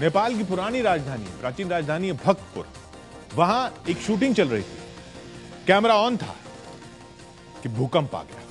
नेपाल की पुरानी राजधानी, प्राचीन राजधानी है भक्तपुर। वहां एक शूटिंग चल रही थी, कैमरा ऑन था कि भूकंप आ गया।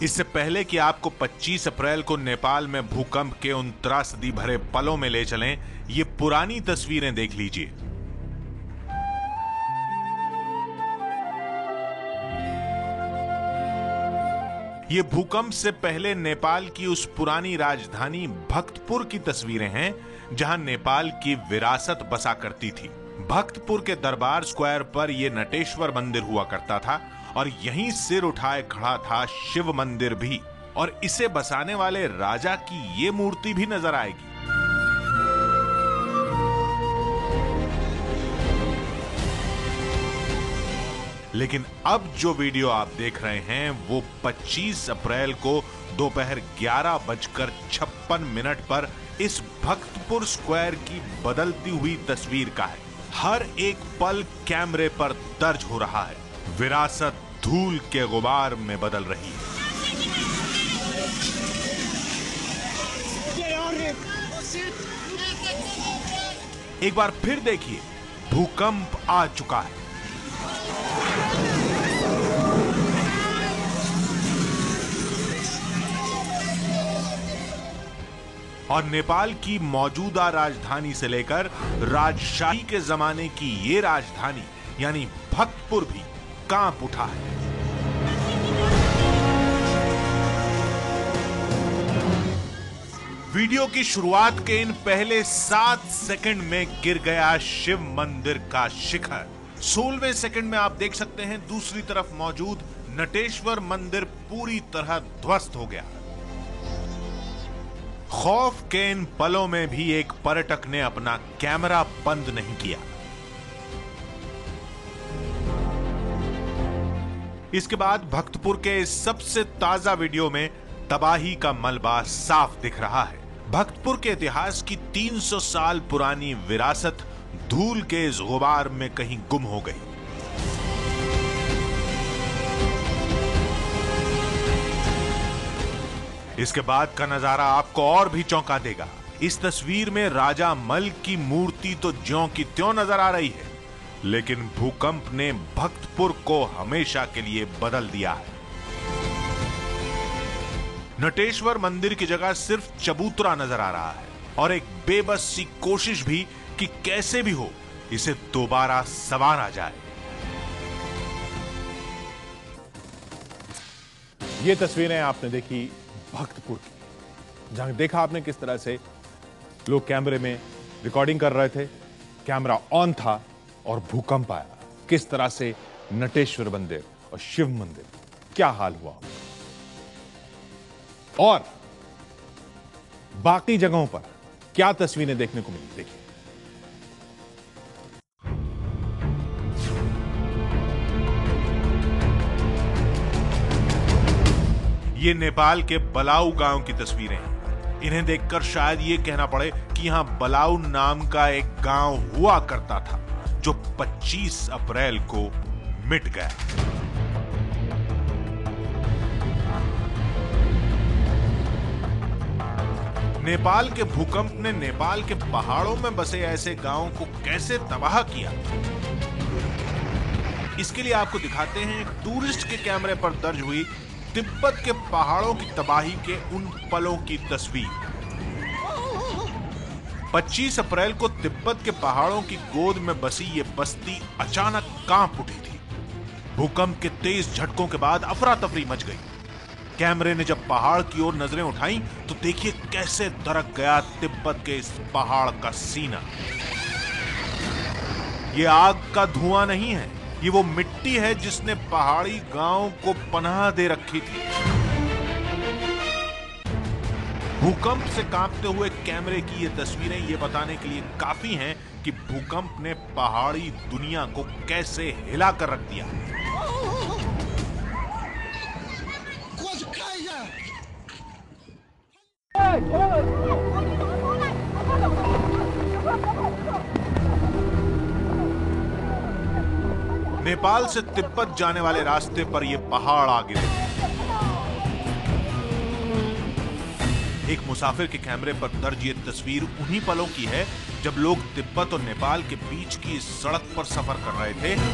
इससे पहले कि आपको 25 अप्रैल को नेपाल में भूकंप के उन त्रासदी भरे पलों में ले चलें, ये पुरानी तस्वीरें देख लीजिए। ये भूकंप से पहले नेपाल की उस पुरानी राजधानी भक्तपुर की तस्वीरें हैं, जहां नेपाल की विरासत बसा करती थी। भक्तपुर के दरबार स्क्वायर पर यह नटेश्वर मंदिर हुआ करता था और यहीं सिर उठाए खड़ा था शिव मंदिर भी, और इसे बसाने वाले राजा की ये मूर्ति भी नजर आएगी। लेकिन अब जो वीडियो आप देख रहे हैं वो 25 अप्रैल को दोपहर 11:56 पर इस भक्तपुर स्क्वायर की बदलती हुई तस्वीर का है। हर एक पल कैमरे पर दर्ज हो रहा है। विरासत धूल के गुबार में बदल रही है। एक बार फिर देखिए, भूकंप आ चुका है। और नेपाल की मौजूदा राजधानी से लेकर राजशाही के जमाने की ये राजधानी यानी भक्तपुर भी कांप उठा है। वीडियो की शुरुआत के इन पहले 7 सेकंड में गिर गया शिव मंदिर का शिखर। 16वें सेकंड में आप देख सकते हैं दूसरी तरफ मौजूद नटेश्वर मंदिर पूरी तरह ध्वस्त हो गया। खौफ के इन पलों में भी एक पर्यटक ने अपना कैमरा बंद नहीं किया। इसके बाद भक्तपुर के इस सबसे ताजा वीडियो में तबाही का मलबा साफ दिख रहा है। भक्तपुर के इतिहास की 300 साल पुरानी विरासत धूल के इस गुबार में कहीं गुम हो गई। इसके बाद का नजारा आपको और भी चौंका देगा। इस तस्वीर में राजा मल की मूर्ति तो ज्यों की त्यों नजर आ रही है, लेकिन भूकंप ने भक्तपुर को हमेशा के लिए बदल दिया है। नटेश्वर मंदिर की जगह सिर्फ चबूतरा नजर आ रहा है और एक बेबस सी कोशिश भी कि कैसे भी हो इसे दोबारा संवारा जाए। ये तस्वीरें आपने देखी भक्तपुर की, जहां देखा आपने किस तरह से लोग कैमरे में रिकॉर्डिंग कर रहे थे, कैमरा ऑन था और भूकंप आया। किस तरह से नटेश्वर मंदिर और शिव मंदिर क्या हाल हुआ, और बाकी जगहों पर क्या तस्वीरें देखने को मिली, देखिए। ये नेपाल के बलाऊ गांव की तस्वीरें हैं। इन्हें देखकर शायद ये कहना पड़े कि यहां बलाऊ नाम का एक गांव हुआ करता था जो 25 अप्रैल को मिट गया। नेपाल के भूकंप ने नेपाल के पहाड़ों में बसे ऐसे गांवों को कैसे तबाह किया, इसके लिए आपको दिखाते हैं एक टूरिस्ट के कैमरे पर दर्ज हुई तिब्बत के पहाड़ों की तबाही के उन पलों की तस्वीर। 25 अप्रैल को तिब्बत के पहाड़ों की गोद में बसी ये बस्ती अचानक कांप उठी थी। भूकंप के तेज झटकों के बाद अफरा तफरी मच गई। कैमरे ने जब पहाड़ की ओर नजरें उठाई तो देखिए कैसे दरक गया तिब्बत के इस पहाड़ का सीना। ये आग का धुआं नहीं है, ये वो मिट्टी है जिसने पहाड़ी गांव को पनाह दे रखी थी। भूकंप से कांपते हुए कैमरे की ये तस्वीरें ये बताने के लिए काफी हैं कि भूकंप ने पहाड़ी दुनिया को कैसे हिला कर रख दिया। Hey! नेपाल से तिब्बत जाने वाले रास्ते पर ये पहाड़ आ गिरे थे। एक मुसाफिर के कैमरे पर दर्ज ये तस्वीर उन्हीं पलों की है जब लोग तिब्बत और नेपाल के बीच की इस सड़क पर सफर कर रहे थे कि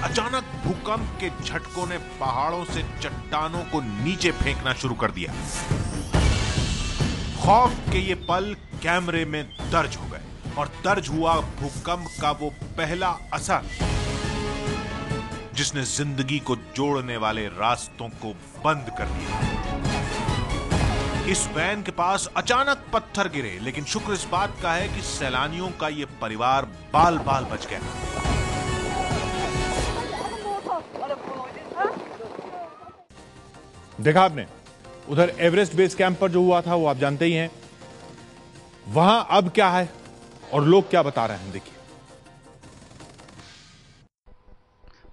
अचानक भूकंप के झटकों ने पहाड़ों से चट्टानों को नीचे फेंकना शुरू कर दिया। खौफ के ये पल कैमरे में दर्ज हो गए और दर्ज हुआ भूकंप का वो पहला असर जिसने जिंदगी को जोड़ने वाले रास्तों को बंद कर दिया। इस वैन के पास अचानक पत्थर गिरे, लेकिन शुक्र इस बात का है कि सैलानियों का ये परिवार बाल बाल बच गया। देखा आपने उधर एवरेस्ट बेस कैंप पर जो हुआ था वो आप जानते ही हैं। वहां अब क्या है और लोग क्या बता रहे हैं, देखिए।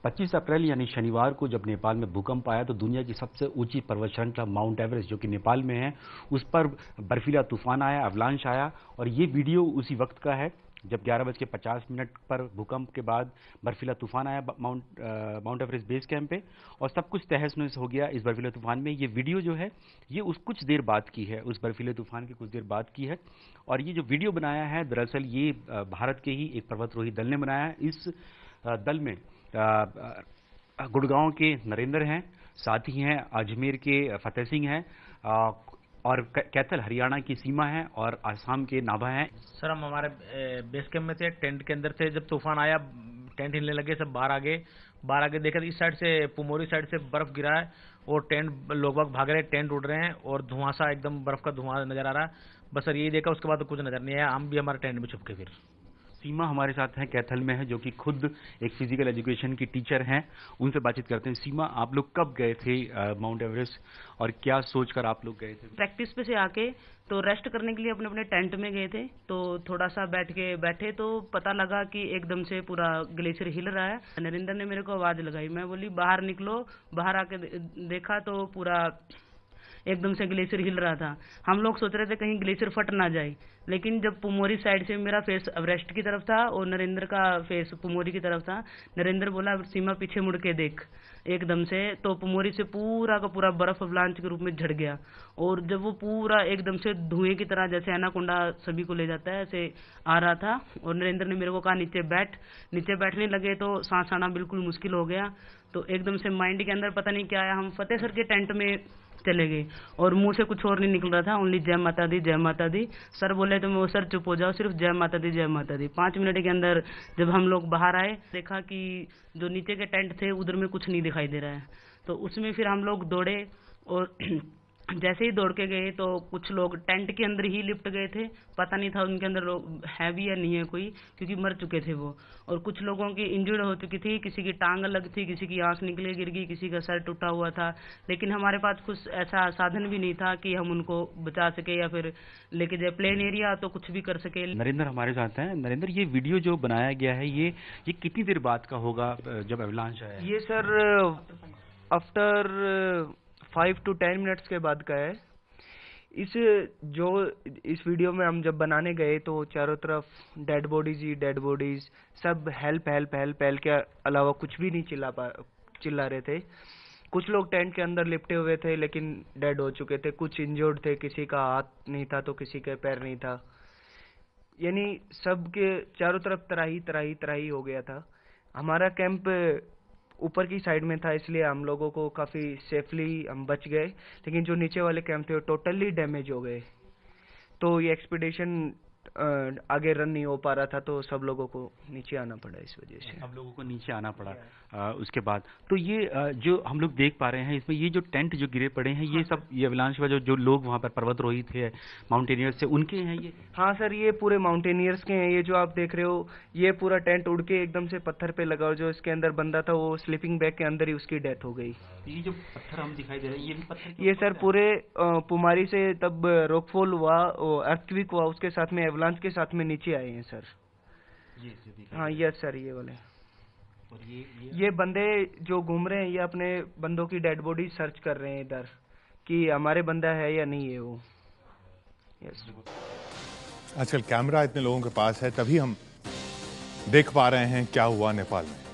25 अप्रैल यानी शनिवार को जब नेपाल में भूकंप आया तो दुनिया की सबसे ऊंची पर्वत श्रृंखला माउंट एवरेस्ट जो कि नेपाल में है उस पर बर्फीला तूफान आया, अवलांच आया। और ये वीडियो उसी वक्त का है जब 11:50 पर भूकंप के बाद बर्फीला तूफान आया माउंट एवरेस्ट बेस कैंप पे और सब कुछ तहस नहस हो गया इस बर्फीले तूफान में। ये वीडियो जो है ये उस कुछ देर बाद की है, उस बर्फीले तूफान की कुछ देर बाद की है। और ये जो वीडियो बनाया है दरअसल ये भारत के ही एक पर्वतारोही दल ने बनाया है। इस दल में गुड़गांव के नरेंद्र हैं, साथ ही हैं अजमेर के फतेह सिंह हैं और कैथल हरियाणा की सीमा है और आसाम के नाभा हैं। सर हम हमारे बेस कैंप में थे, टेंट के अंदर थे। जब तूफान आया टेंट हिलने लगे, सब बाहर आ गए देखा इस साइड से पुमोरी साइड से बर्फ गिरा है और टेंट लोग भाग रहे हैं, टेंट उड़ रहे हैं और धुआंसा एकदम बर्फ का धुआं नजर आ रहा है। बस सर यही देखा, उसके बाद तो कुछ नजर नहीं आया। हम भी हमारे टेंट में छुप के फिर सीमा हमारे साथ हैं, कैथल में है, जो कि खुद एक फिजिकल एजुकेशन की टीचर हैं। उनसे बातचीत करते हैं। सीमा, आप लोग कब गए थे माउंट एवरेस्ट और क्या सोचकर आप लोग गए थे? प्रैक्टिस पे से आके तो रेस्ट करने के लिए अपने अपने टेंट में गए थे। तो थोड़ा सा बैठे तो पता लगा कि एकदम से पूरा ग्लेशियर हिल रहा है। नरेंद्र ने मेरे को आवाज लगाई, मैं बोली बाहर निकलो। बाहर आके देखा तो पूरा एकदम से ग्लेशियर हिल रहा था। हम लोग सोच रहे थे कहीं ग्लेशियर फट ना जाए, लेकिन जब पुमोरी साइड से मेरा फेस एवरेस्ट की तरफ था और नरेंद्र का फेस पुमोरी की तरफ था, नरेंद्र बोला सीमा पीछे मुड़ के देख। एकदम से तो पुमोरी से पूरा का पूरा बर्फ अवलांच के रूप में झड़ गया और जब वो पूरा एकदम से धुएं की तरह जैसे एनाकोंडा सभी को ले जाता है ऐसे आ रहा था। और नरेंद्र ने मेरे को कहा नीचे बैठने लगे तो सांस आना बिल्कुल मुश्किल हो गया। तो एकदम से माइंड के अंदर पता नहीं क्या आया, हम फतेह सर के टेंट में चले गए और मुंह से कुछ और नहीं निकल रहा था, ओनली जय माता दी जय माता दी। सर बोले तो मैं वो सर चुप हो जाओ, सिर्फ जय माता दी जय माता दी। 5 मिनट के अंदर जब हम लोग बाहर आए देखा कि जो नीचे के टेंट थे उधर में कुछ नहीं दिखाई दे रहा है। तो उसमें फिर हम लोग दौड़े और जैसे ही दौड़ के गए तो कुछ लोग टेंट के अंदर ही लिपट गए थे। पता नहीं था उनके अंदर है भी या नहीं है कोई, क्योंकि मर चुके थे वो। और कुछ लोगों की इंजर्ड हो चुकी थी, किसी की टांग अलग थी, किसी की आंख निकले गिर गई, किसी का सर टूटा हुआ था। लेकिन हमारे पास कुछ ऐसा साधन भी नहीं था कि हम उनको बचा सके या फिर लेके जाए प्लेन एरिया तो कुछ भी कर सके। नरेंद्र हमारे साथ हैं। नरेंद्र, ये वीडियो जो बनाया गया है ये कितनी देर बाद का होगा जब एवलांच आया? ये सर आफ्टर 5 to 10 मिनट्स के बाद का है। इस वीडियो में हम जब बनाने गए तो चारों तरफ डेड बॉडीज सब हेल्प के अलावा कुछ भी नहीं चिल्ला रहे थे। कुछ लोग टेंट के अंदर लिपटे हुए थे लेकिन डेड हो चुके थे, कुछ इंजर्ड थे, किसी का हाथ नहीं था तो किसी का पैर नहीं था, यानी सबके चारों तरफ तराही हो गया था। हमारा कैंप ऊपर की साइड में था इसलिए हम लोगों को काफ़ी सेफली हम बच गए, लेकिन जो नीचे वाले कैंप थे वो टोटली डैमेज हो गए। तो ये एक्सपीडिशन आगे रन नहीं हो पा रहा था तो सब लोगों को नीचे आना पड़ा। इस वजह से सब लोगों को नीचे आना पड़ा। उसके बाद तो ये जो हम लोग देख पा रहे हैं इसमें ये जो टेंट जो गिरे पड़े हैं ये सब ये अवलांच में जो लोग वहाँ पर पर्वतरोही थे माउंटेनियर्स से उनके हैं ये? हाँ सर, ये पूरे माउंटेनियर्स के हैं। ये जो आप देख रहे हो ये पूरा टेंट उड़ के एकदम से पत्थर पे लगा और जो इसके अंदर बंदा था वो स्लीपिंग बैग के अंदर ही उसकी डेथ हो गई। ये जो पत्थर हम दिखाई दे रहे हैं ये भी पत्थर? ये सर पूरे पुमारी से तब रॉकफॉल हुआ, अर्थक्वेक हुआ, उसके साथ में एवलांच के साथ में नीचे आए हैं सर। हाँ यस सर, ये वाले। और ये बंदे जो घूम रहे हैं ये अपने बंदों की डेड बॉडी सर्च कर रहे हैं इधर कि हमारे बंदा है या नहीं है वो। यस। आजकल कैमरा इतने लोगों के पास है तभी हम देख पा रहे हैं क्या हुआ नेपाल में।